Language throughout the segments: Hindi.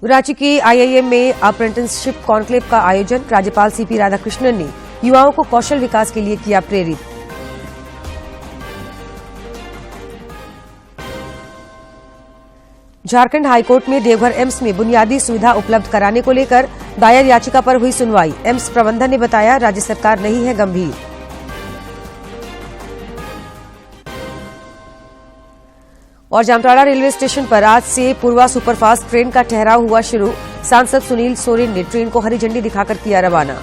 रांची के आईआईएम में अप्रेंटिसशिप कॉन्क्लेव का आयोजन। राज्यपाल सीपी राधाकृष्णन ने युवाओं को कौशल विकास के लिए किया प्रेरित। झारखंड हाईकोर्ट में देवघर एम्स में बुनियादी सुविधा उपलब्ध कराने को लेकर दायर याचिका पर हुई सुनवाई। एम्स प्रबंधन ने बताया राज्य सरकार नहीं है गंभीर। और जामताड़ा रेलवे स्टेशन पर आज से पूर्वा सुपरफास्ट ट्रेन का ठहराव हुआ शुरू। सांसद सुनील सोरेन ने ट्रेन को हरी झंडी दिखाकर किया रवाना।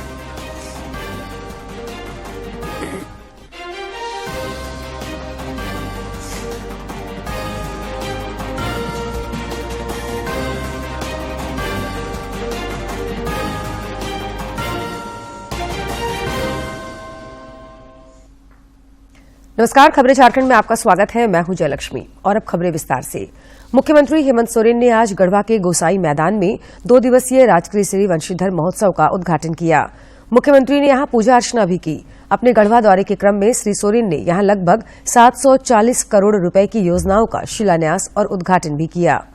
नमस्कार, खबरें झारखंड में आपका स्वागत है। मैं हूं जयलक्ष्मी और अब खबरें विस्तार से। मुख्यमंत्री हेमंत सोरेन ने आज गढ़वा के गोसाई मैदान में 2 दिवसीय राजकेसरी वंशीधर महोत्सव का उद्घाटन किया। मुख्यमंत्री ने यहां पूजा अर्चना भी की। अपने गढ़वा दौरे के क्रम में श्री सोरेन ने यहां लगभग 740 करोड़ रुपए की योजनाओं का शिलान्यास और उद्घाटन भी किया।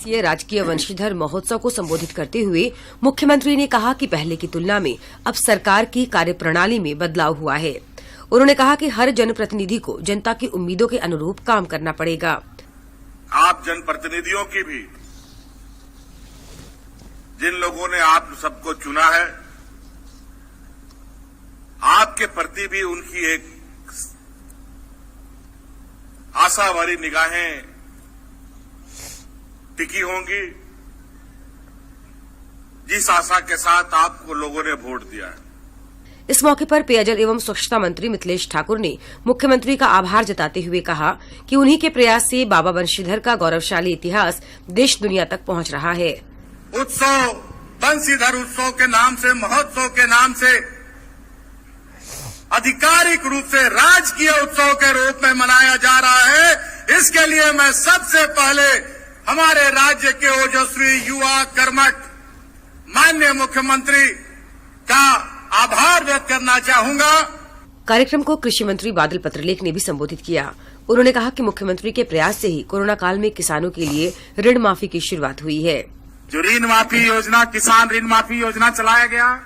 ये राजकीय वंशीधर महोत्सव को संबोधित करते हुए मुख्यमंत्री ने कहा कि पहले की तुलना में अब सरकार की कार्यप्रणाली में बदलाव हुआ है। उन्होंने कहा कि हर जनप्रतिनिधि को जनता की उम्मीदों के अनुरूप काम करना पड़ेगा। आप जनप्रतिनिधियों की भी, जिन लोगों ने आप सबको चुना है, आपके प्रति भी उनकी एक आशा भरी निगाहें टिकी होंगी, जिस आशा के साथ आपको लोगों ने वोट दिया है। इस मौके पर पेयजल एवं स्वच्छता मंत्री मिथिलेश ठाकुर ने मुख्यमंत्री का आभार जताते हुए कहा कि उन्हीं के प्रयास से बाबा बंशीधर का गौरवशाली इतिहास देश दुनिया तक पहुंच रहा है। उत्सव बंशीधर उत्सव के नाम से, महोत्सव के नाम से आधिकारिक रूप से राजकीय उत्सव के रूप में मनाया जा रहा है। इसके लिए मैं सबसे पहले हमारे राज्य के ओजस्वी युवा कर्मठ माननीय मुख्यमंत्री का आभार व्यक्त करना चाहूंगा। कार्यक्रम को कृषि मंत्री बादल पत्रलेख ने भी संबोधित किया। उन्होंने कहा कि मुख्यमंत्री के प्रयास से ही कोरोना काल में किसानों के लिए ऋण माफी की शुरुआत हुई है। जो ऋण माफी योजना, किसान ऋण माफी योजना चलाया गया,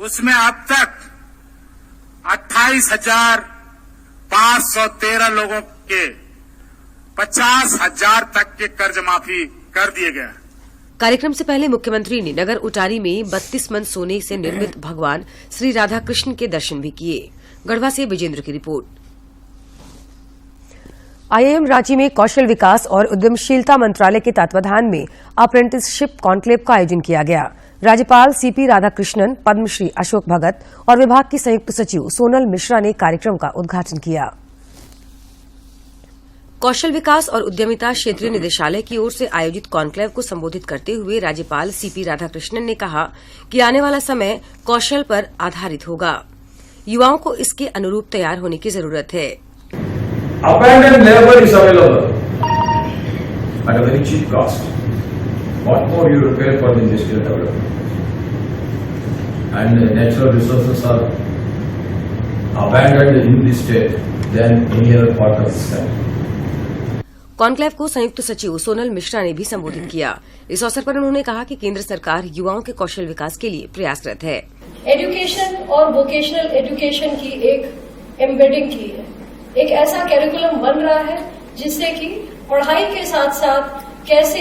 उसमें अब तक 28,513 लोगों के 50,000 तक के कर्ज माफी कर दिए गए। कार्यक्रम से पहले मुख्यमंत्री ने नगर उटारी में 32 मन सोने से निर्मित भगवान श्री राधा कृष्ण के दर्शन भी किए। गढ़वा से विजेंद्र की रिपोर्ट। आईआईएम रांची में कौशल विकास और उद्यमशीलता मंत्रालय के तत्वावधान में अप्रेंटिसशिप कॉन्क्लेव का आयोजन किया गया। राज्यपाल सीपी राधाकृष्णन, पद्मश्री अशोक भगत और विभाग की संयुक्त सचिव सोनल मिश्रा ने कार्यक्रम का उद्घाटन किया। कौशल विकास और उद्यमिता क्षेत्रीय निदेशालय की ओर से आयोजित कॉन्क्लेव को संबोधित करते हुए राज्यपाल सीपी राधाकृष्णन ने कहा कि आने वाला समय कौशल पर आधारित होगा। युवाओं को इसके अनुरूप तैयार होने की जरूरत है। Abandoned labor is available at a very cheap cost. What more you require for the industrial development? And the natural resources are abandoned in this state than any other part of this country. Conclave को संयुक्त सचिव सोनल मिश्रा ने भी संबोधित किया। इस अवसर पर उन्होंने कहा कि केंद्र सरकार युवाओं के कौशल विकास के लिए प्रयासरत है। एजुकेशन और वोकेशनल एजुकेशन की एक एम्बेडिंग की है। एक ऐसा कैरिकुलम बन रहा है जिससे कि पढ़ाई के साथ साथ कैसे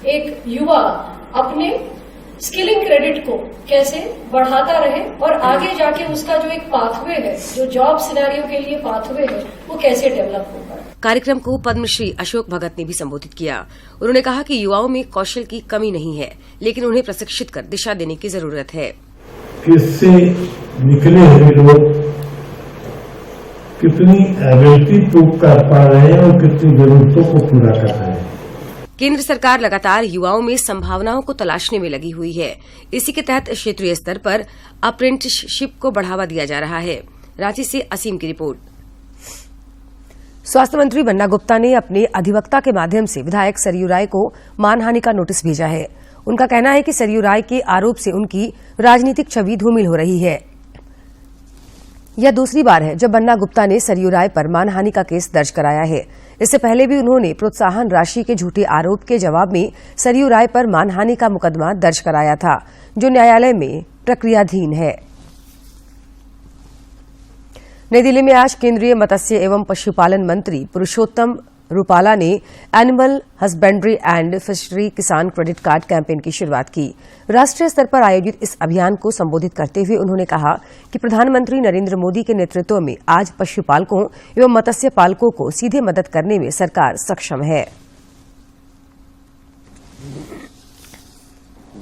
एक युवा अपने स्किलिंग क्रेडिट को कैसे बढ़ाता रहे और आगे जाके उसका जो एक पाथवे है, जो जॉब सिनेरियो के लिए पाथवे है, वो कैसे डेवलप होगा। कार्यक्रम को पद्मश्री अशोक भगत ने भी संबोधित किया। उन्होंने कहा कि युवाओं में कौशल की कमी नहीं है, लेकिन उन्हें प्रशिक्षित कर दिशा देने की जरूरत है। इससे निकले हुए लोग कितनी एबिलिटी प्रूव कर पा रहे हैं और कितनी जरूरतों को पूरा कर रहे हैं। केंद्र सरकार लगातार युवाओं में संभावनाओं को तलाशने में लगी हुई है। इसी के तहत क्षेत्रीय स्तर पर अप्रेंटिसशिप को बढ़ावा दिया जा रहा है। रांची से असीम की रिपोर्ट। स्वास्थ्य मंत्री बन्ना गुप्ता ने अपने अधिवक्ता के माध्यम से विधायक सरयू राय को मानहानि का नोटिस भेजा है। उनका कहना है कि सरयू राय के आरोप से उनकी राजनीतिक छवि धूमिल हो रही है। यह दूसरी बार है जब बन्ना गुप्ता ने सरयू राय पर मानहानि का केस दर्ज कराया है। इससे पहले भी उन्होंने प्रोत्साहन राशि के झूठे आरोप के जवाब में सरयू राय पर मानहानि का मुकदमा दर्ज कराया था, जो न्यायालय में प्रक्रियाधीन है। नई दिल्ली में आज केंद्रीय मत्स्य एवं पशुपालन मंत्री पुरुषोत्तम रूपाला ने एनिमल हस्बेंड्री एंड फिशरी किसान क्रेडिट कार्ड कैंपेन की शुरुआत की। राष्ट्रीय स्तर पर आयोजित इस अभियान को संबोधित करते हुए उन्होंने कहा कि प्रधानमंत्री नरेंद्र मोदी के नेतृत्व में आज पशुपालकों एवं मत्स्य पालकों को सीधे मदद करने में सरकार सक्षम है।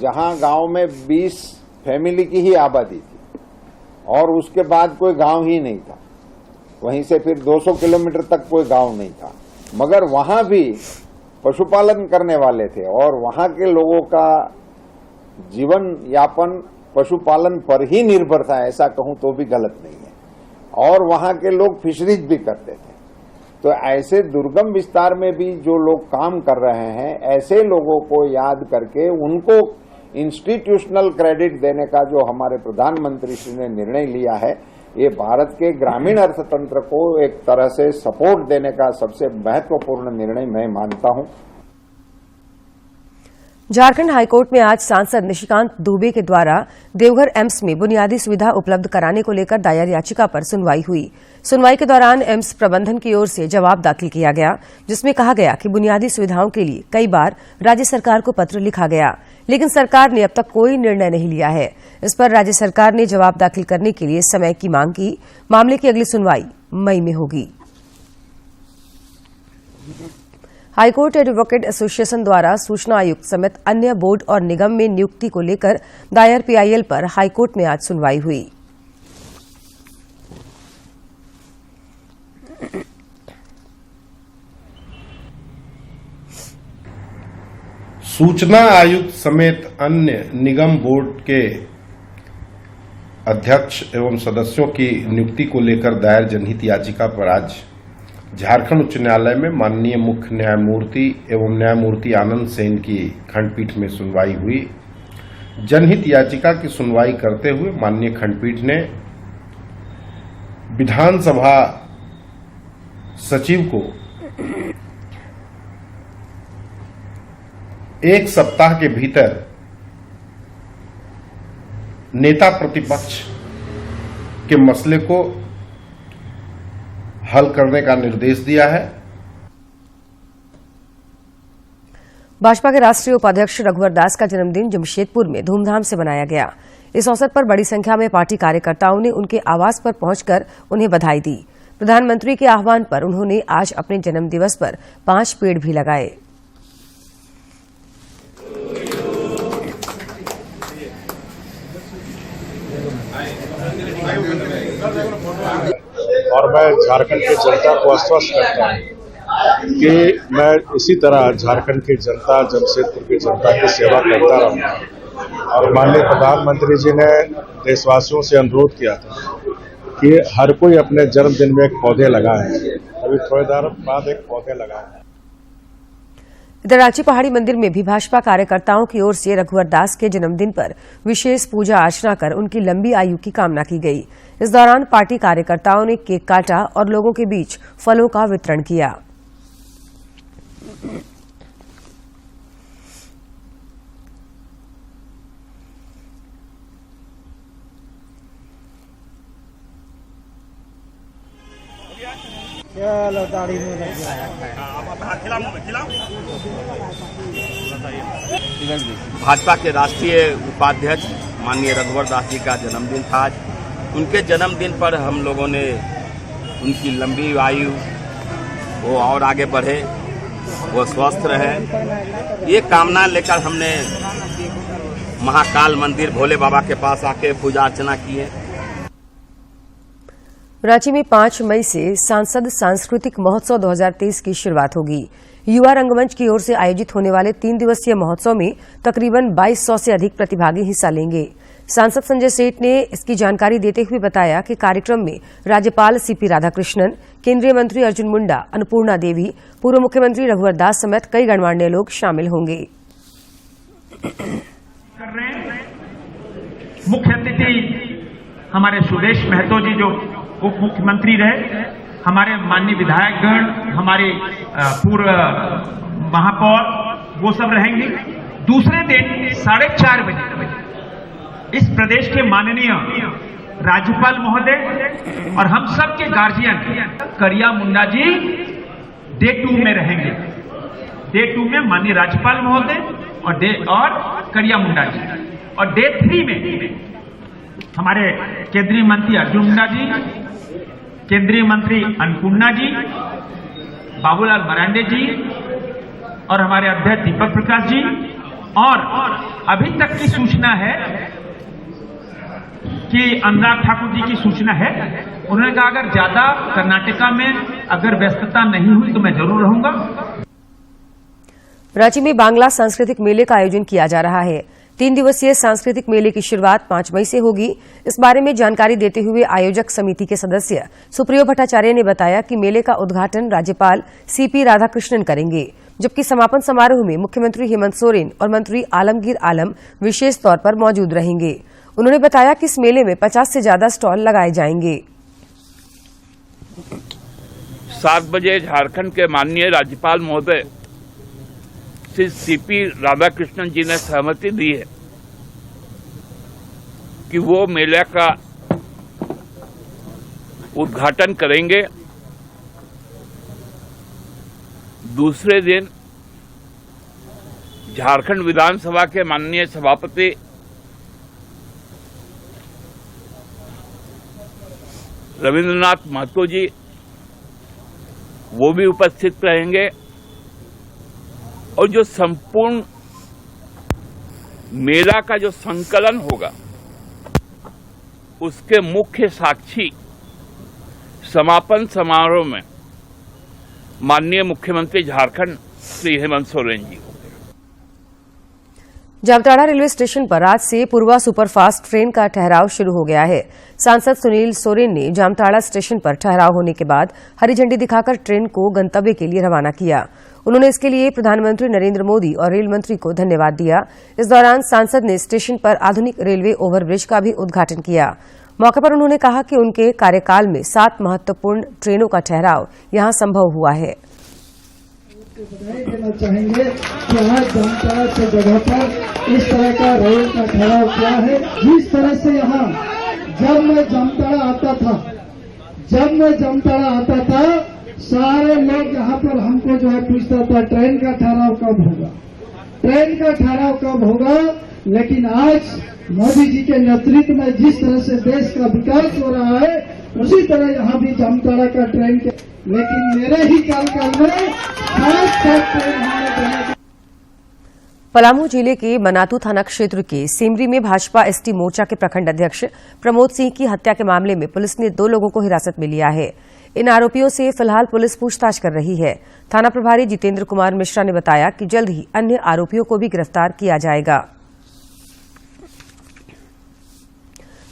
जहां गांव में 20 फैमिली की ही आबादी थी और उसके बाद कोई गांव ही नहीं था, वहीं से फिर 200 किलोमीटर तक कोई गांव नहीं था, मगर वहां भी पशुपालन करने वाले थे और वहां के लोगों का जीवन यापन पशुपालन पर ही निर्भर था, ऐसा कहूं तो भी गलत नहीं है। और वहां के लोग फिशरीज भी करते थे। तो ऐसे दुर्गम विस्तार में भी जो लोग काम कर रहे हैं, ऐसे लोगों को याद करके उनको इंस्टीट्यूशनल क्रेडिट देने का जो हमारे प्रधानमंत्री श्री ने निर्णय लिया है, ये भारत के ग्रामीण अर्थतंत्र को एक तरह से सपोर्ट देने का सबसे महत्वपूर्ण निर्णय मैं मानता हूं। झारखंड हाईकोर्ट में आज सांसद निशिकांत दुबे के द्वारा देवघर एम्स में बुनियादी सुविधा उपलब्ध कराने को लेकर दायर याचिका पर सुनवाई हुई। सुनवाई के दौरान एम्स प्रबंधन की ओर से जवाब दाखिल किया गया, जिसमें कहा गया कि बुनियादी सुविधाओं के लिए कई बार राज्य सरकार को पत्र लिखा गया, लेकिन सरकार ने अब तक कोई निर्णय नहीं लिया है। इस पर राज्य सरकार ने जवाब दाखिल करने के लिए समय की मांग की। मामले की अगली सुनवाई मई में होगी। हाईकोर्ट एडवोकेट एसोसिएशन द्वारा सूचना आयुक्त समेत अन्य बोर्ड और निगम में नियुक्ति को लेकर दायर पीआईएल पर हाईकोर्ट में आज सुनवाई हुई। सूचना आयुक्त समेत अन्य निगम बोर्ड के अध्यक्ष एवं सदस्यों की नियुक्ति को लेकर दायर जनहित याचिका पर आज झारखंड उच्च न्यायालय में माननीय मुख्य न्यायमूर्ति एवं न्यायमूर्ति आनंद सेन की खंडपीठ में सुनवाई हुई। जनहित याचिका की सुनवाई करते हुए माननीय खंडपीठ ने विधानसभा सचिव को 1 सप्ताह के भीतर नेता प्रतिपक्ष के मसले को हल करने का निर्देश दिया है। भाजपा के राष्ट्रीय उपाध्यक्ष रघुवर दास का जन्मदिन जमशेदपुर में धूमधाम से मनाया गया। इस अवसर पर बड़ी संख्या में पार्टी कार्यकर्ताओं ने उनके आवास पर पहुंचकर उन्हें बधाई दी। प्रधानमंत्री के आह्वान पर उन्होंने आज अपने जन्मदिवस पर 5 पेड़ भी लगाए। और मैं झारखंड की जनता को आश्वस्त करता हूं कि मैं इसी तरह झारखंड की जनता, जमशेदपुर की जनता की सेवा करता रहूंगा। और माननीय प्रधानमंत्री जी ने देशवासियों से अनुरोध किया था कि हर कोई अपने जन्मदिन में एक पौधे लगाए। अभी थोड़ी देर बाद एक पौधे लगाए। इधर रांची पहाड़ी मंदिर में भी भाजपा कार्यकर्ताओं की ओर से रघुवर दास के जन्मदिन पर विशेष पूजा अर्चना कर उनकी लंबी आयु की कामना की गई। इस दौरान पार्टी कार्यकर्ताओं ने केक काटा और लोगों के बीच फलों का वितरण किया। भाजपा के राष्ट्रीय उपाध्यक्ष माननीय रघुवर दास जी का जन्मदिन था आज। उनके जन्मदिन पर हम लोगों ने उनकी लंबी आयु, वो और आगे बढ़े, वो स्वस्थ रहे, ये कामना लेकर हमने महाकाल मंदिर भोले बाबा के पास आके पूजा अर्चना की है। रांची में 5 मई से सांसद सांस्कृतिक महोत्सव 2023 की शुरुआत होगी। युवा रंगमंच की ओर से आयोजित होने वाले 3 दिवसीय महोत्सव में तकरीबन 2200 से अधिक प्रतिभागी हिस्सा लेंगे। सांसद संजय सेठ ने इसकी जानकारी देते हुए बताया कि कार्यक्रम में राज्यपाल सीपी राधाकृष्णन, केंद्रीय मंत्री अर्जुन मुंडा, अन्नपूर्णा देवी, पूर्व मुख्यमंत्री रघुवर दास समेत कई गणमान्य लोग शामिल होंगे। मुख्य अतिथि हमारे सुदेश महतो जी जो उप मुख्यमंत्री रहे, हमारे माननीय विधायकगण, हमारे पूर्व महापौर, वो सब रहेंगे। दूसरे दिन 4:30 बजे इस प्रदेश के माननीय राज्यपाल महोदय और हम सब के गार्जियन करिया मुंडा जी डे 2 में रहेंगे। डे 2 में माननीय राज्यपाल महोदय और करिया मुंडा जी, और डे 3 में हमारे केंद्रीय मंत्री अर्जुन मुंडा जी, केंद्रीय मंत्री अन्नपूर्णा जी, बाबूलाल मरांडे जी और हमारे अध्यक्ष दीपक प्रकाश जी। और अभी तक की सूचना है कि अनुराग ठाकुर जी की सूचना है, उन्होंने कहा अगर ज्यादा कर्नाटका में अगर व्यस्तता नहीं हुई तो मैं जरूर रहूंगा। रांची में बांग्ला सांस्कृतिक मेले का आयोजन किया जा रहा है। 3 दिवसीय सांस्कृतिक मेले की शुरुआत 5 मई से होगी। इस बारे में जानकारी देते हुए आयोजक समिति के सदस्य सुप्रियो भट्टाचार्य ने बताया कि मेले का उद्घाटन राज्यपाल सीपी राधाकृष्णन करेंगे, जबकि समापन समारोह में मुख्यमंत्री हेमंत सोरेन और मंत्री आलमगीर आलम विशेष तौर पर मौजूद रहेंगे। उन्होंने बताया कि इस मेले में 50 से ज्यादा स्टॉल लगाए जाएंगे। 7 बजे झारखंड के माननीय राज्यपाल महोदय श्री सीपी राधाकृष्णन जी ने सहमति दी है कि वो मेले का उद्घाटन करेंगे। दूसरे दिन झारखंड विधानसभा के माननीय सभापति रविंद्रनाथ महतो जी वो भी उपस्थित रहेंगे, और जो संपूर्ण मेला का जो संकलन होगा उसके मुख्य साक्षी समापन समारोह में माननीय मुख्यमंत्री झारखंड श्री हेमंत सोरेन जी। जामताड़ा रेलवे स्टेशन पर आज से पूर्वा सुपरफास्ट ट्रेन का ठहराव शुरू हो गया है। सांसद सुनील सोरेन ने जामताड़ा स्टेशन पर ठहराव होने के बाद हरी झंडी दिखाकर ट्रेन को गंतव्य के लिए रवाना किया। उन्होंने इसके लिए प्रधानमंत्री नरेंद्र मोदी और रेल मंत्री को धन्यवाद दिया। इस दौरान सांसद ने स्टेशन पर आधुनिक रेलवे ओवरब्रिज का भी उद्घाटन किया। मौके पर उन्होंने कहा कि उनके कार्यकाल में 7 महत्वपूर्ण ट्रेनों का ठहराव यहां संभव हुआ है। बधाई देना चाहेंगे कि आज जामताड़ा से जगह पर इस तरह का रेल का ठहराव किया है। जिस तरह से यहाँ जब मैं जामताड़ा आता था सारे लोग यहाँ पर हमको जो है पूछता था ट्रेन का ठहराव कब होगा, लेकिन आज मोदी जी के नेतृत्व में जिस तरह से देश का विकास हो रहा है उसी तरह यहाँ भी जामताड़ा का ट्रेन के, लेकिन मेरे ही कार्यकाल में 7 ट्रेन हमने। पलामू जिले के मनातू थाना क्षेत्र के सेमरी में भाजपा एसटी मोर्चा के प्रखंड अध्यक्ष प्रमोद सिंह की हत्या के मामले में पुलिस ने 2 लोगों को हिरासत में लिया है। इन आरोपियों से फिलहाल पुलिस पूछताछ कर रही है। थाना प्रभारी जितेंद्र कुमार मिश्रा ने बताया कि जल्द ही अन्य आरोपियों को भी गिरफ्तार किया जाएगा।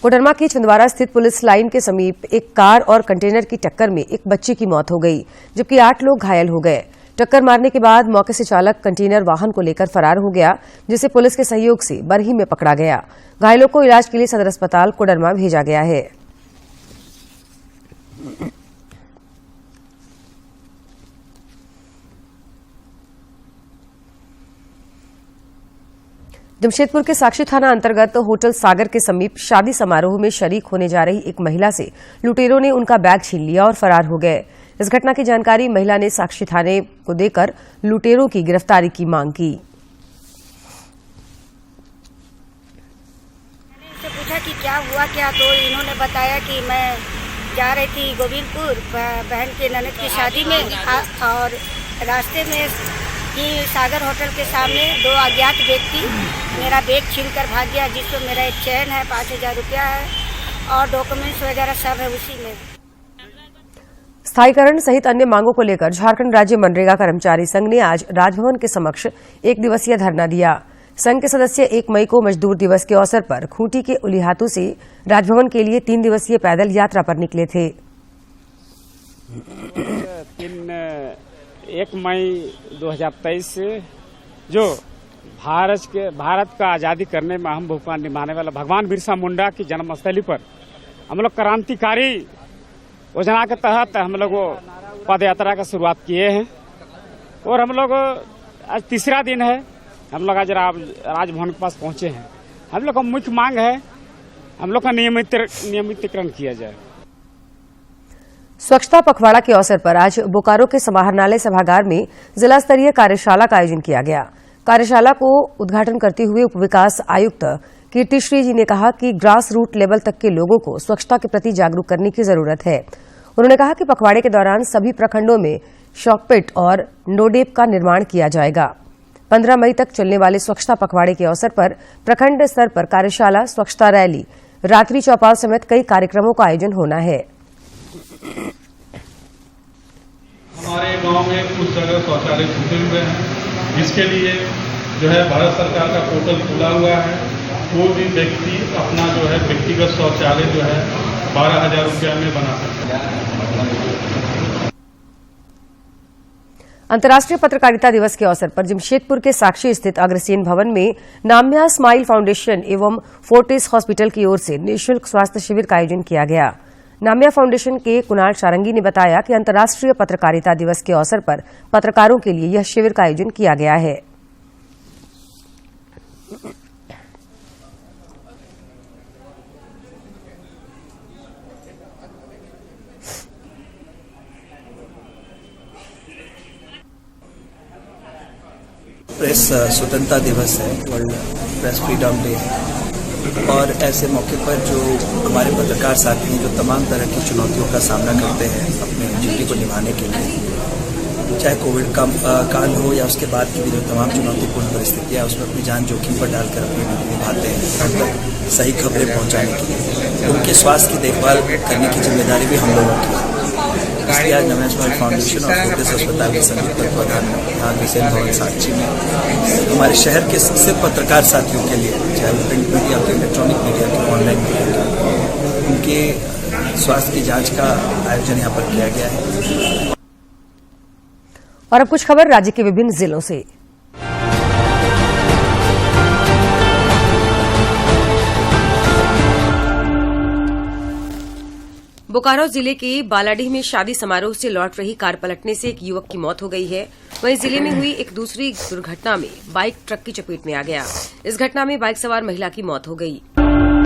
कोडरमा की छिंदवाड़ा स्थित पुलिस लाइन के समीप एक कार और कंटेनर की टक्कर में एक बच्चे की मौत हो गई, जबकि 8 लोग घायल हो गए। टक्कर मारने के बाद मौके से चालक कंटेनर वाहन को लेकर फरार हो गया, जिसे पुलिस के सहयोग से बरही में पकड़ा गया। घायलों को इलाज के लिए सदर अस्पताल कोडरमा भेजा गया है। जमशेदपुर के साक्षी थाना अंतर्गत होटल सागर के समीप शादी समारोह में शरीक होने जा रही एक महिला से लुटेरों ने उनका बैग छीन लिया और फरार हो गए। इस घटना की जानकारी महिला ने साक्षी थाने को देकर लुटेरों की गिरफ्तारी की मांग की। मैंने इनसे पूछा कि क्या हुआ क्या, तो इन्होंने बताया कि मैं जा रही थी गोविंदपुर बहन के ननद की शादी में, और रास्ते में ही सागर होटल के सामने 2 अज्ञात व्यक्ति मेरा बैग छीनकर भाग गया, जिसमें मेरा एक चेन है, 5000 रुपया है और डॉक्यूमेंट्स वगैरह सब है उसी में। स्थायीकरण सहित अन्य मांगों को लेकर झारखंड राज्य मनरेगा कर्मचारी संघ ने आज राजभवन के समक्ष 1 दिवसीय धरना दिया। संघ के सदस्य 1 मई को मजदूर दिवस के अवसर पर खूंटी के उलिहातू से राजभवन के लिए 3 दिवसीय पैदल यात्रा पर निकले थे। 1 मई 2023 से जो भारत का आज़ादी करने में अहम भूमिका निभाने वाला भगवान बिरसा मुंडा की जन्मस्थली पर हम लोग क्रांतिकारी योजना के तहत हम लोग वो पद यात्रा का शुरुआत किए हैं और हम लोग आज तीसरा दिन है। हम लोग आज राजभवन के पास पहुंचे हैं। हम लोग का मुख्य मांग है हम लोग का नियमितीकरण किया जाए। स्वच्छता पखवाड़ा के अवसर पर आज बोकारो के समाहरणालय सभागार में जिला स्तरीय कार्यशाला का आयोजन किया गया। कार्यशाला को उद्घाटन करते हुए उपविकास आयुक्त कीर्तिश्री जी ने कहा कि ग्रास रूट लेवल तक के लोगों को स्वच्छता के प्रति जागरूक करने की जरूरत है। उन्होंने कहा कि पखवाड़े के दौरान सभी प्रखंडों में शॉकपिट और नोडेप का निर्माण किया जाएगा। 15 मई तक चलने वाले स्वच्छता पखवाड़े के अवसर पर प्रखंड स्तर पर कार्यशाला, स्वच्छता रैली, रात्रि चौपाल समेत कई कार्यक्रमों का आयोजन होना है। हमारे गांव में कुछ जगह शौचालय छूटे हुए हैं, जिसके लिए जो है भारत सरकार का पोर्टल खुला हुआ है। कोई भी व्यक्ति अपना जो है व्यक्तिगत शौचालय जो है 12,000 रुपया में बना सकता है। अंतर्राष्ट्रीय पत्रकारिता दिवस के अवसर पर जमशेदपुर के साक्षी स्थित अग्रसेन भवन में नाम्या स्माइल फाउंडेशन एवं फोर्टिस हॉस्पिटल की ओर से निःशुल्क स्वास्थ्य शिविर का आयोजन किया गया। नाम्या फाउंडेशन के कुणाल सारंगी ने बताया कि अंतर्राष्ट्रीय पत्रकारिता दिवस के अवसर पर पत्रकारों के लिए यह शिविर का आयोजन किया गया है। प्रेस स्वतंत्रता दिवस है, वर्ल्ड प्रेस फ्रीडम डे, और ऐसे मौके पर जो हमारे पत्रकार साथी हैं जो तमाम तरह की चुनौतियों का सामना करते हैं अपने ड्यूटी को निभाने के लिए, चाहे कोविड का काल हो या उसके बाद की भी जो तमाम चुनौतीपूर्ण परिस्थितियां उसमें अपनी जान जोखिम पर डालकर अपनी ड्यूटी निभाते हैं उन तक सही खबरें पहुंचाने के लिए। उनके स्वास्थ्य की देखभाल करने की जिम्मेदारी भी हम लोगों की है। इसलिए आज नाम्या स्माइल फाउंडेशन और फोर्टिस अस्पताल के संयुक्त तत्वाधान में यहाँ अग्रसेन भवन साक्षी में हमारे शहर के सिर्फ पत्रकार साथियों के लिए, चाहे वो प्रिंट मीडिया के, इलेक्ट्रॉनिक मीडिया के, ऑनलाइन मीडिया के, उनके स्वास्थ्य की जांच का आयोजन यहाँ पर किया गया है। और अब कुछ खबर राज्य के विभिन्न जिलों से। बोकारो जिले के बालाडीह में शादी समारोह से लौट रही कार पलटने से एक युवक की मौत हो गई है। वहीं जिले में हुई एक दूसरी दुर्घटना में बाइक ट्रक की चपेट में आ गया। इस घटना में बाइक सवार महिला की मौत हो गई।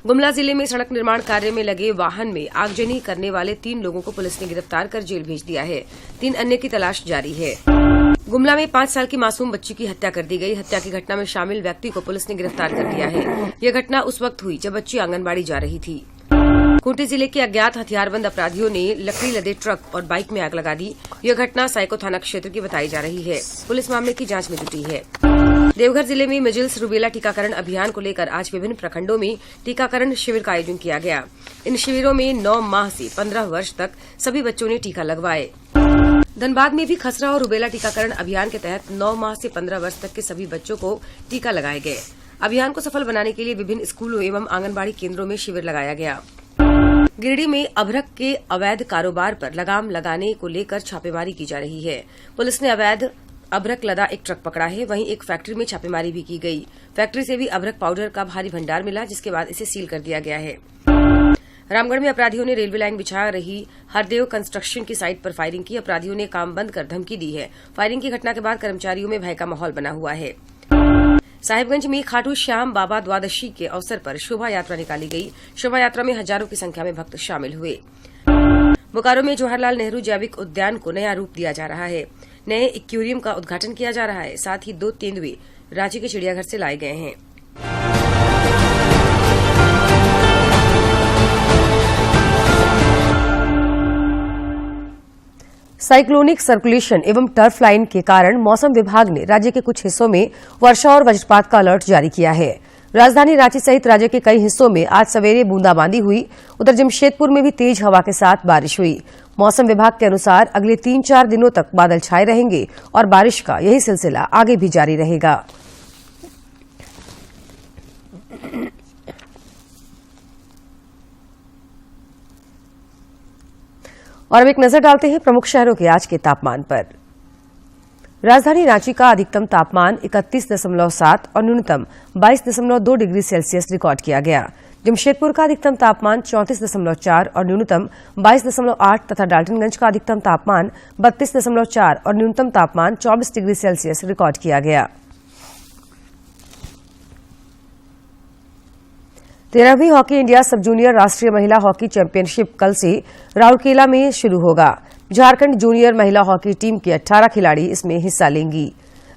गुमला जिले में सड़क निर्माण कार्य में लगे वाहन में आगजनी करने वाले 3 लोगों को पुलिस ने गिरफ्तार कर जेल भेज दिया है। 3 अन्य की तलाश जारी है। गुमला में 5 साल की मासूम बच्ची की हत्या कर दी गई। हत्या की घटना में शामिल व्यक्ति को पुलिस ने गिरफ्तार कर लिया है। यह घटना उस वक्त हुई जब बच्ची आंगनबाड़ी जा रही थी। खूंटी जिले के अज्ञात हथियारबंद अपराधियों ने लकड़ी लदे ट्रक और बाइक में आग लगा दी। यह घटना साइको थाना क्षेत्र की बताई जा रही है। पुलिस मामले की जांच में जुटी है। देवघर जिले में मिजिल्स रूबेला टीकाकरण अभियान को लेकर आज विभिन्न प्रखंडों में टीकाकरण शिविर का आयोजन किया गया। इन शिविरों में 9 माह से 15 वर्ष तक सभी बच्चों ने टीका लगवाए। धनबाद में भी खसरा और रूबेला टीकाकरण अभियान के तहत 9 माह से 15 वर्ष तक के सभी बच्चों को टीका लगाए गए। अभियान को सफल बनाने के लिए विभिन्न स्कूलों एवं आंगनबाड़ी केंद्रों में शिविर लगाया गया। गिरिडीह में अभ्रक के अवैध कारोबार पर लगाम लगाने को लेकर छापेमारी की जा रही है। पुलिस ने अवैध अभ्रक लदा एक ट्रक पकड़ा है। वहीं एक फैक्ट्री में छापेमारी भी की गई। फैक्ट्री से भी अभ्रक पाउडर का भारी भंडार मिला, जिसके बाद इसे सील कर दिया गया है। रामगढ़ में अपराधियों ने रेलवे लाइन बिछा रही हरदेव कंस्ट्रक्शन की साइट पर फायरिंग की। अपराधियों ने काम बंद कर धमकी दी है। फायरिंग की घटना के बाद कर्मचारियों में भय का माहौल बना हुआ है। साहिबगंज में खाटू श्याम बाबा द्वादशी के अवसर पर शोभा यात्रा निकाली गई। शोभा यात्रा में हजारों की संख्या में भक्त शामिल हुए। बोकारो में जवाहरलाल नेहरू जैविक उद्यान को नया रूप दिया जा रहा है। नए एक्वेरियम का उद्घाटन किया जा रहा है। साथ ही 2 तेंदुए रांची के चिड़ियाघर से लाए गए हैं। साइक्लोनिक सर्कुलेशन एवं टर्फ लाइन के कारण मौसम विभाग ने राज्य के कुछ हिस्सों में वर्षा और वज्रपात का अलर्ट जारी किया है। राजधानी रांची सहित राज्य के कई हिस्सों में आज सवेरे बूंदाबांदी हुई। उधर जमशेदपुर में भी तेज हवा के साथ बारिश हुई। मौसम विभाग के अनुसार अगले 3-4 दिनों तक बादल छाए रहेंगे और बारिश का यही सिलसिला आगे भी जारी रहेगा। और अब एक नजर डालते हैं प्रमुख शहरों के आज के तापमान पर। राजधानी रांची का अधिकतम तापमान 31.7 और न्यूनतम 22.2 डिग्री सेल्सियस रिकॉर्ड किया गया। जमशेदपुर का अधिकतम तापमान 34.4 और न्यूनतम 22.8 तथा डाल्टनगंज का अधिकतम तापमान 32.4 और न्यूनतम तापमान 24 डिग्री सेल्सियस रिकॉर्ड किया गया। 13वीं हॉकी इंडिया सब जूनियर राष्ट्रीय महिला हॉकी चैंपियनशिप कल से राउरकेला में शुरू होगा। झारखंड जूनियर महिला हॉकी टीम के 18 खिलाड़ी इसमें हिस्सा लेंगी।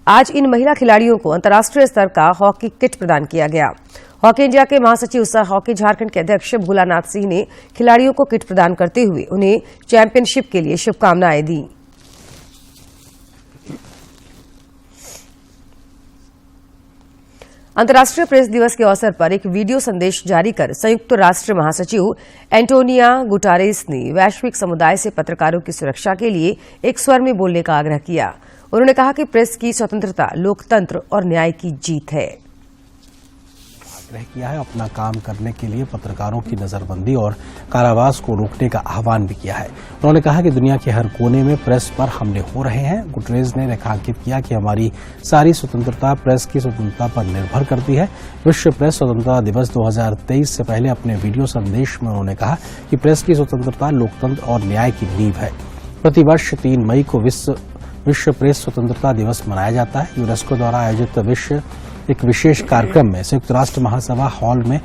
आज इन महिला खिलाड़ियों को अंतर्राष्ट्रीय स्तर का हॉकी किट प्रदान किया गया। हॉकी इंडिया के महासचिव सह हॉकी झारखंड के अध्यक्ष भोलानाथ सिंह ने खिलाड़ियों को किट प्रदान करते हुए उन्हें चैंपियनशिप के लिए शुभकामनाएं दी। अंतर्राष्ट्रीय प्रेस दिवस के अवसर पर एक वीडियो संदेश जारी कर संयुक्त राष्ट्र महासचिव एंटोनिया गुटारेस ने वैश्विक समुदाय से पत्रकारों की सुरक्षा के लिए एक स्वर में बोलने का आग्रह किया। उन्होंने कहा कि प्रेस की स्वतंत्रता लोकतंत्र और न्याय की जीत है। आग्रह किया है, अपना काम करने के लिए पत्रकारों की नजरबंदी और कारावास को रोकने का आह्वान भी किया है। उन्होंने कहा कि दुनिया के हर कोने में प्रेस पर हमले हो रहे हैं। गुटरेज ने रेखांकित किया कि हमारी सारी स्वतंत्रता प्रेस की स्वतंत्रता पर निर्भर करती है। विश्व प्रेस स्वतंत्रता दिवस 2023 से पहले अपने वीडियो संदेश में उन्होंने कहा कि प्रेस की स्वतंत्रता लोकतंत्र और न्याय की नींव है। प्रतिवर्ष 3 मई को विश्व प्रेस स्वतंत्रता दिवस मनाया जाता है। यूनेस्को द्वारा आयोजित एक विशेष कार्यक्रम में संयुक्त राष्ट्र महासभा हॉल में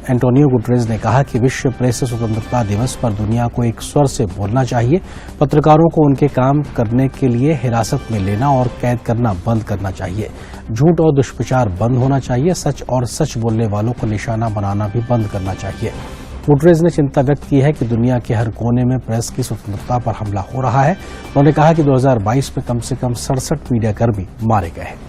एंटोनियो गुटरेज ने कहा कि विश्व प्रेस स्वतंत्रता दिवस पर दुनिया को एक स्वर से बोलना चाहिए। पत्रकारों को उनके काम करने के लिए हिरासत में लेना और कैद करना बंद करना चाहिए। झूठ और दुष्प्रचार बंद होना चाहिए। सच और सच बोलने वालों को निशाना बनाना भी बंद करना चाहिए। गुटरेज ने चिंता व्यक्त की है कि दुनिया के हर कोने में प्रेस की स्वतंत्रता पर हमला हो रहा है। उन्होंने कहा कि 2022 में कम से कम 67 मीडियाकर्मी मारे गए हैं।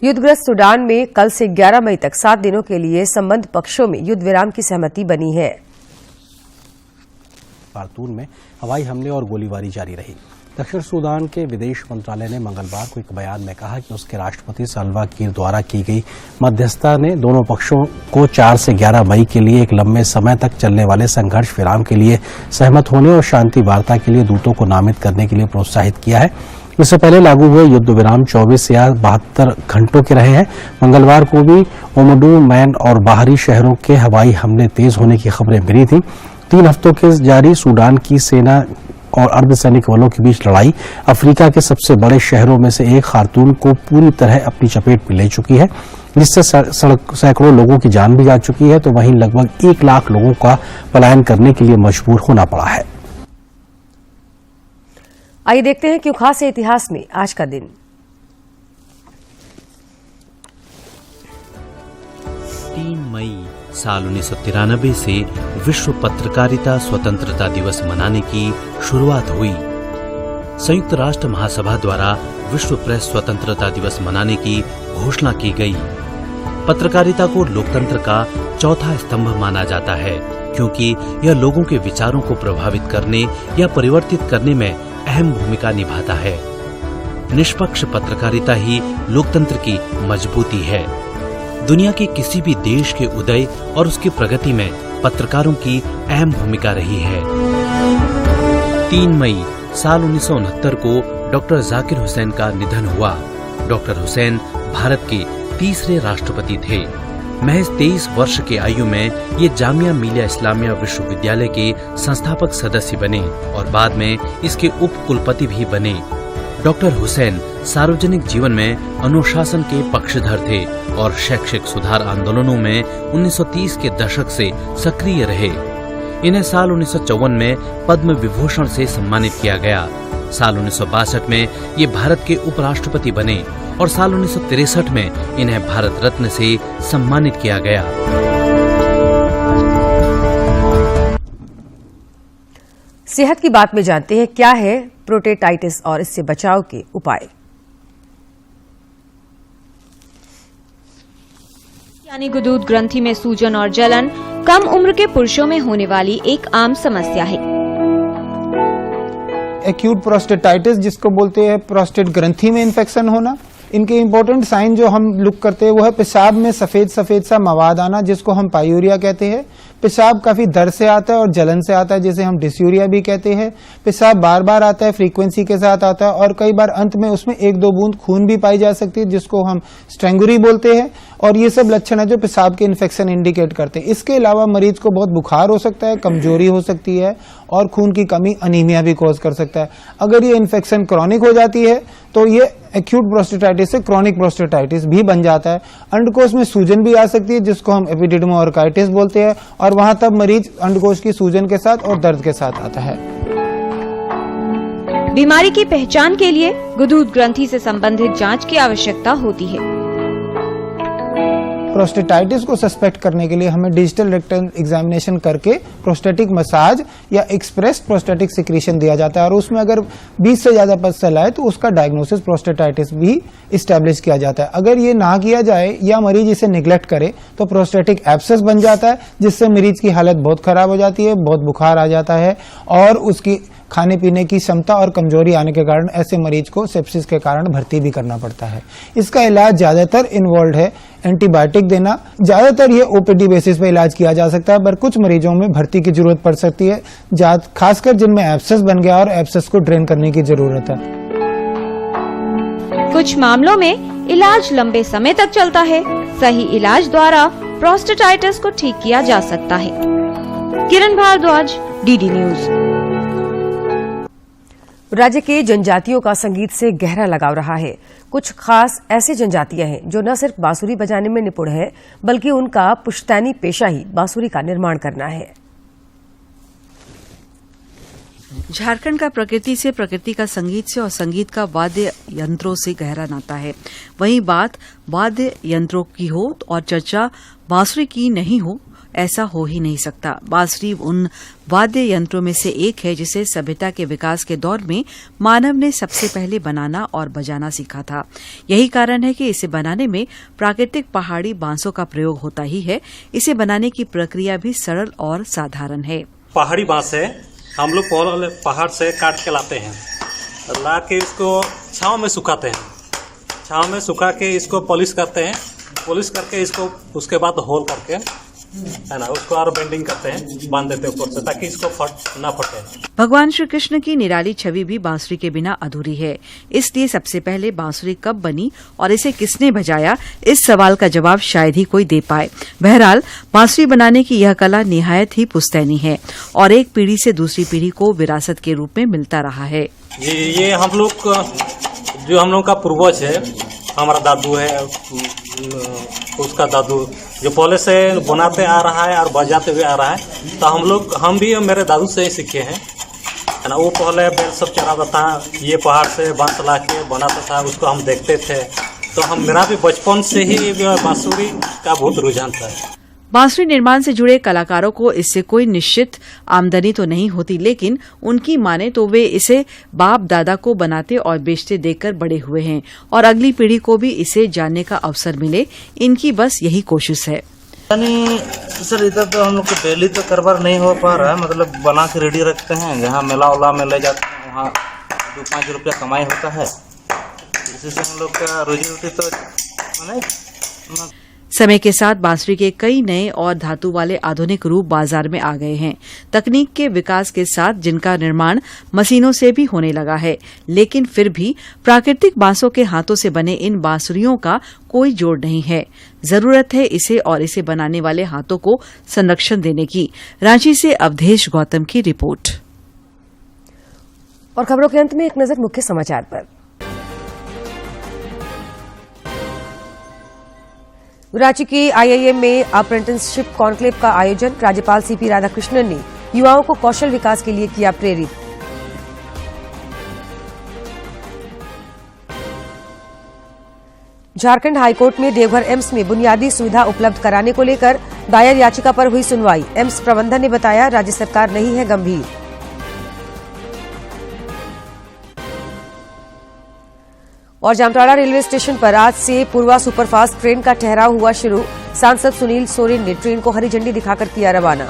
युद्धग्रस्त सूडान में कल से 11 मई तक 7 दिनों के लिए संबंध पक्षों में युद्ध विराम की सहमति बनी है। खार्तूम में हवाई हमले और गोलीबारी जारी रही। दक्षिण सूडान के विदेश मंत्रालय ने मंगलवार को एक बयान में कहा कि उसके राष्ट्रपति साल्वा कीर द्वारा की गई मध्यस्थता ने दोनों पक्षों को 4 से 11 मई के लिए एक लंबे समय तक चलने वाले संघर्ष विराम के लिए सहमत होने और शांति वार्ता के लिए दूतों को नामित करने के लिए प्रोत्साहित किया है। इससे पहले लागू हुए युद्ध विराम 24 या 72 घंटों के रहे हैं। मंगलवार को भी ओमडू मैन और बाहरी शहरों के हवाई हमले तेज होने की खबरें मिली थी। 3 हफ्तों के जारी सूडान की सेना और अर्धसैनिक बलों के बीच लड़ाई अफ्रीका के सबसे बड़े शहरों में से एक खार्तूम को पूरी तरह अपनी चपेट में ले चुकी है, जिससे सैकड़ों लोगों की जान भी जा चुकी है, तो वहीं लगभग 1 लाख लोगों का पलायन करने के लिए मजबूर होना पड़ा है। आइए देखते हैं क्यों खास है इतिहास में आज का दिन। 3 मई साल 1993 से विश्व पत्रकारिता स्वतंत्रता दिवस मनाने की शुरुआत हुई। संयुक्त राष्ट्र महासभा द्वारा विश्व प्रेस स्वतंत्रता दिवस मनाने की घोषणा की गई। पत्रकारिता को लोकतंत्र का चौथा स्तंभ माना जाता है, क्योंकि यह लोगों के विचारों को प्रभावित करने या परिवर्तित करने में अहम भूमिका निभाता है। निष्पक्ष पत्रकारिता ही लोकतंत्र की मजबूती है। दुनिया के किसी भी देश के उदय और उसकी प्रगति में पत्रकारों की अहम भूमिका रही है। 3 मई साल 1969 को डॉक्टर जाकिर हुसैन का निधन हुआ। डॉक्टर हुसैन भारत के तीसरे राष्ट्रपति थे। महज 23 वर्ष की आयु में ये जामिया मिलिया इस्लामिया विश्वविद्यालय के संस्थापक सदस्य बने और बाद में इसके उप कुलपति भी बने। डॉक्टर हुसैन सार्वजनिक जीवन में अनुशासन के पक्षधर थे और शैक्षिक सुधार आंदोलनों में 1930 के दशक से सक्रिय रहे। इन्हें साल 1954 में पद्म विभूषण से सम्मानित किया गया। साल 1962 में ये भारत के उपराष्ट्रपति बने और साल 1963 में इन्हें भारत रत्न से सम्मानित किया गया। सेहत की बात में जानते हैं क्या है प्रोस्टेटाइटिस और इससे बचाव के उपाय। यानी गुदूद ग्रंथि में सूजन और जलन कम उम्र के पुरुषों में होने वाली एक आम समस्या है। एक्यूट प्रोस्टेटाइटिस जिसको बोलते हैं प्रोस्टेट ग्रंथि में इन्फेक्शन होना, इनके इंपॉर्टेंट साइन जो हम लुक करते हैं वो है पेशाब में सफेद सफेद सा मवाद आना, जिसको हम पायूरिया कहते हैं। पेशाब काफी दर से आता है और जलन से आता है, जिसे हम डिस्यूरिया भी कहते हैं। पेशाब बार बार आता है, फ्रीक्वेंसी के साथ आता है और कई बार अंत में उसमें 1-2 बूंद खून भी पाई जा सकती है, जिसको हम स्ट्रेंगुरी बोलते हैं। और ये सब लक्षण है जो पेशाब के इन्फेक्शन इंडिकेट करते हैं। इसके अलावा मरीज को बहुत बुखार हो सकता है, कमजोरी हो सकती है और खून की कमी अनीमिया भी कॉज कर सकता है। अगर ये इन्फेक्शन क्रॉनिक हो जाती है तो ये एक्यूट प्रोस्टेटाइटिस से क्रॉनिक प्रोस्टेटाइटिस भी बन जाता है। अंडकोश में सूजन भी आ सकती है, जिसको हम एपिडिडमोऑर्काइटिस बोलते हैं, और वहां तब मरीज अंडकोश की सूजन के साथ और दर्द के साथ आता है। बीमारी की पहचान के लिए गुदूद ग्रंथि से संबंधित जांच की आवश्यकता होती है। प्रोस्टेटाइटिस को सस्पेक्ट करने के लिए हमें डिजिटल रेक्टल एग्जामिनेशन करके प्रोस्टेटिक मसाज या एक्सप्रेस्ड प्रोस्टेटिक सिक्रीशन दिया जाता है, और उसमें अगर 20 से ज्यादा पसल आए तो उसका डायग्नोसिस प्रोस्टेटाइटिस भी इस्टेब्लिश किया जाता है। अगर ये ना किया जाए या मरीज इसे निग्लेक्ट करे तो प्रोस्टेटिक एब्सेस बन जाता है, जिससे मरीज की हालत बहुत खराब हो जाती है, बहुत बुखार आ जाता है और उसकी खाने पीने की क्षमता और कमजोरी आने के कारण ऐसे मरीज को सेप्सिस के कारण भर्ती भी करना पड़ता है। इसका इलाज ज्यादातर इन्वॉल्व है एंटीबायोटिक देना। ज्यादातर ये ओपीडी बेसिस पे इलाज किया जा सकता है, पर कुछ मरीजों में भर्ती की जरूरत पड़ सकती है, खासकर जिनमें एब्सेस बन गया और एब्सेस को ड्रेन करने की जरूरत है। कुछ मामलों में इलाज लंबे समय तक चलता है। सही इलाज द्वारा प्रोस्टेटाइटिस को ठीक किया जा सकता है। किरण भारद्वाज, डीडी न्यूज। राज्य के जनजातियों का संगीत से गहरा लगाव रहा है। कुछ खास ऐसे जनजातियां हैं जो न सिर्फ बांसुरी बजाने में निपुण है, बल्कि उनका पुश्तैनी पेशा ही बांसुरी का निर्माण करना है। झारखंड का प्रकृति से, प्रकृति का संगीत से और संगीत का वाद्य यंत्रों से गहरा नाता है। वहीं बात वाद्य यंत्रों की हो और चर्चा बांसुरी की नहीं हो, ऐसा हो ही नहीं सकता। बांसुरी उन वाद्य यंत्रों में से एक है जिसे सभ्यता के विकास के दौर में मानव ने सबसे पहले बनाना और बजाना सीखा था। यही कारण है कि इसे बनाने में प्राकृतिक पहाड़ी बांसों का प्रयोग होता ही है। इसे बनाने की प्रक्रिया भी सरल और साधारण है। पहाड़ी बांस है, हम लोग पहाड़ से काट के लाते हैं, ला के इसको छांव में सुखाते हैं। छांव में सुखा के इसको पॉलिश करते हैं, पॉलिश करके इसको उसके बाद होल करके है ना उसको और बेंडिंग करते हैं, बांध देते हैं ऊपर से ताकि इसको ना फटे। भगवान श्री कृष्ण की निराली छवि भी बांसुरी के बिना अधूरी है। इसलिए सबसे पहले बांसुरी कब बनी और इसे किसने बजाया, इस सवाल का जवाब शायद ही कोई दे पाए। बहरहाल बांसुरी बनाने की यह कला निहायत ही पुश्तैनी है और एक पीढ़ी से दूसरी पीढ़ी को विरासत के रूप में मिलता रहा है। ये हम लोग जो हम लोग का पूर्वज है, हमारा दादू है, उसका दादू जो पहले से बनाते आ रहा है और बजाते हुए आ रहा है, तो हम भी मेरे दादू से ही सीखे हैं, है ना। वो पहले बैल सब चराता था, ये पहाड़ से बांस ला के बनाता था, उसको हम देखते थे। तो मेरा भी बचपन से ही बांसुरी का बहुत रुझान था। बांसुरी निर्माण से जुड़े कलाकारों को इससे कोई निश्चित आमदनी तो नहीं होती, लेकिन उनकी माने तो वे इसे बाप दादा को बनाते और बेचते देखकर बड़े हुए हैं और अगली पीढ़ी को भी इसे जानने का अवसर मिले, इनकी बस यही कोशिश है। सर इधर तो हम लोग को डेली तो कारोबार नहीं हो पा रहा है, मतलब बना के रेडी रखते हैं, जहाँ मेला उला में ले जाते हैं वहाँ 2-5 रुपया कमाई होता है। इसी से हम लोग का रोजी रोटी तो समय के साथ बांसुरी के कई नए और धातु वाले आधुनिक रूप बाजार में आ गए हैं। तकनीक के विकास के साथ जिनका निर्माण मशीनों से भी होने लगा है, लेकिन फिर भी प्राकृतिक बांसों के हाथों से बने इन बांसुरियों का कोई जोड़ नहीं है। जरूरत है इसे और इसे बनाने वाले हाथों को संरक्षण देने की। रांची से अवधेश गौतम की रिपोर्ट। और खबरों के अंत में एक नजर मुख्य समाचार पर। रांची के आईआईएम में अप्रेंटिसशिप कॉन्क्लेव का आयोजन। राज्यपाल सीपी राधाकृष्णन ने युवाओं को कौशल विकास के लिए किया प्रेरित। झारखंड हाईकोर्ट में देवघर एम्स में बुनियादी सुविधा उपलब्ध कराने को लेकर दायर याचिका पर हुई सुनवाई। एम्स प्रबंधन ने बताया राज्य सरकार नहीं है गंभीर। और जामताड़ा रेलवे स्टेशन पर आज से पूर्वा सुपरफास्ट ट्रेन का ठहराव हुआ शुरू। सांसद सुनील सोरेन ने ट्रेन को हरी झंडी दिखाकर किया रवाना।